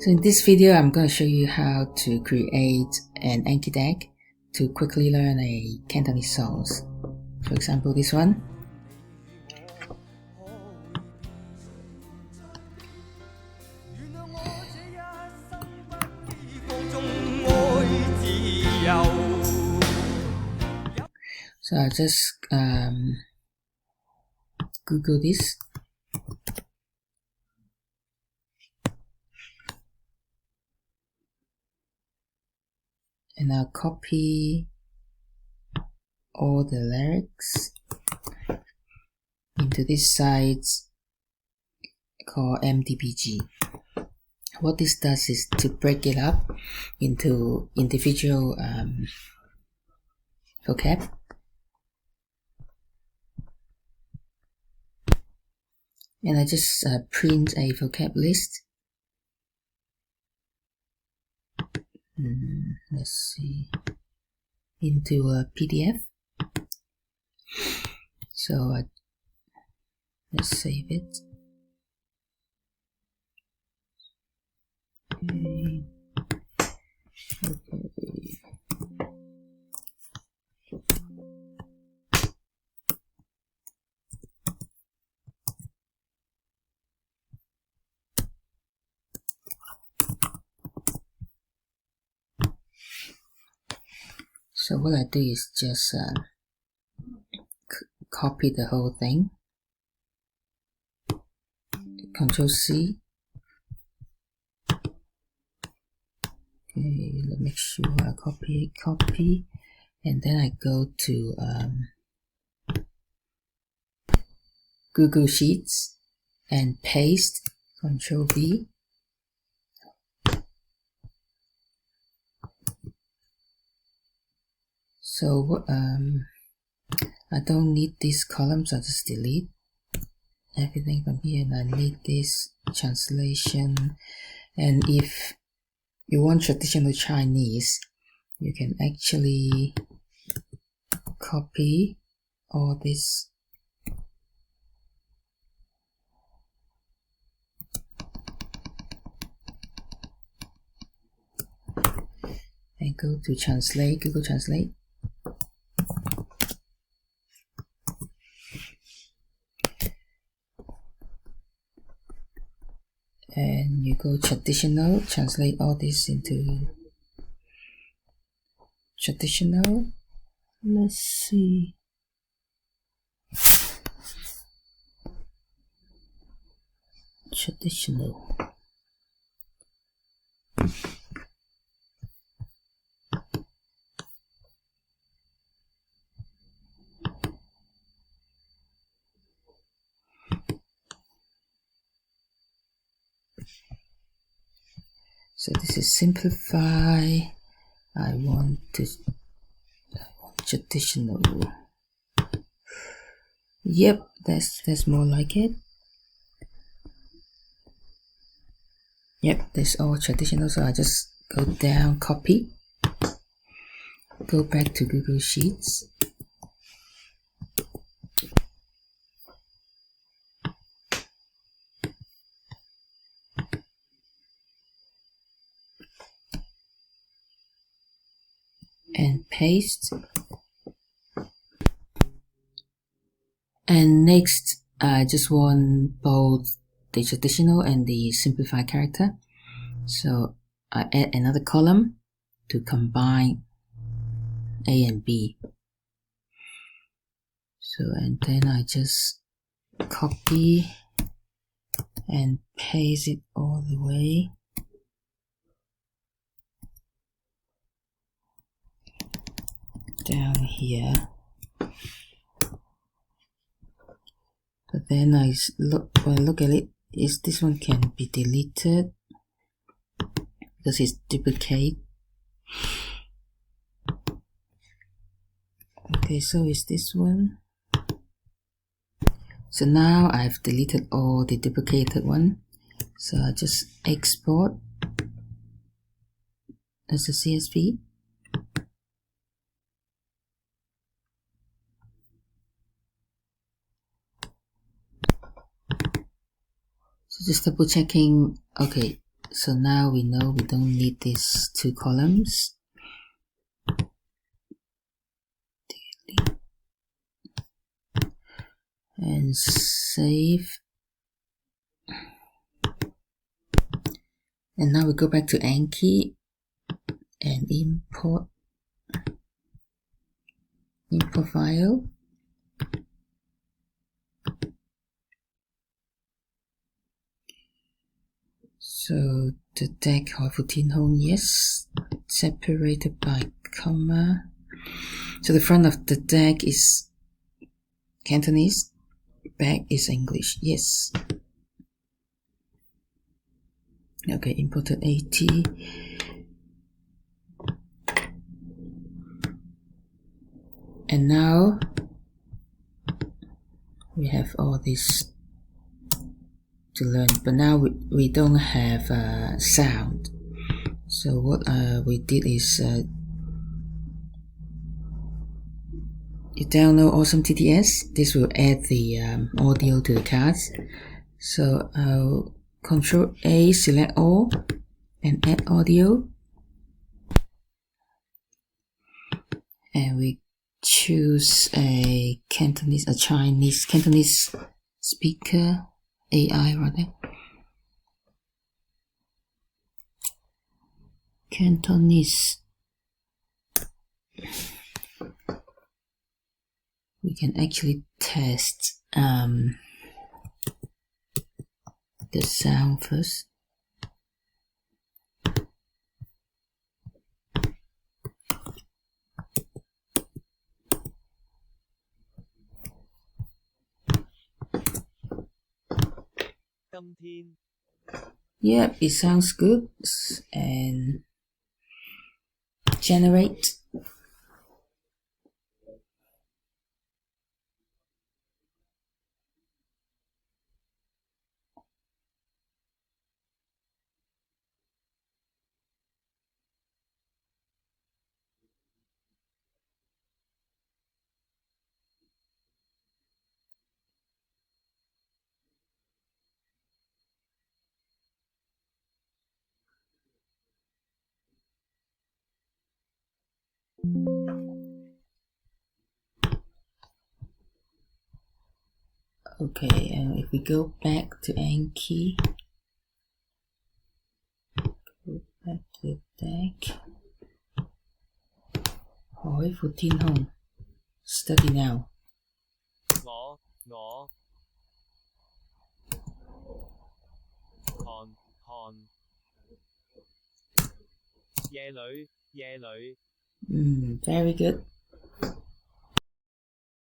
So in this video, I'm going to show you how to create an Anki deck to quickly learn a Cantonese songs. For example, this one. So I just Google this. And I'll copy all the lyrics into this site called MDBG. What this does is to break it up into individual vocab. And I just print a vocab list. Let's see, into a PDF. So let's save it. Okay. So what I do is just copy the whole thing. Control C. Okay, let's make sure I copy, and then I go to Google Sheets and paste. Control V. So I don't need these columns, I'll just delete everything from here, and I need this translation. And if you want traditional Chinese, you can actually copy all this and go to translate, Google Translate. And you go traditional, translate all this into traditional. Let's see. Traditional. So this is Simplified. I want traditional. Yep, that's more like it. Yep, that's all traditional. So I just go down, copy, go back to Google Sheets. And paste. And next, I just want both the traditional and the simplified character. So I add another column to combine A and B. So, and then I just copy and paste it all the way. Down here, but then when I look at it, this one can be deleted because it's duplicate. Okay, so is this one. So now I've deleted all the duplicated one. So I just export as a CSV. So just double checking. Okay, So now we know we don't need these 2 columns. Delete. And save. And now we go back to Anki and import file. So the deck 海闊天空, yes, separated by comma. So the front of the deck is Cantonese, back is English, yes. Okay, imported AT. And now we have all this to learn, but now we don't have sound. So what we did is you download AwesomeTTS. This will add the audio to the cards. So I'll Control A, select all, and add audio. And we choose a Cantonese speaker, AI rather. Cantonese. We can actually test the sound first. Yep, it sounds good. And generate. Okay, and if we go back to Anki, go back to the deck, 海闊天空, study now. 夜裏 very good.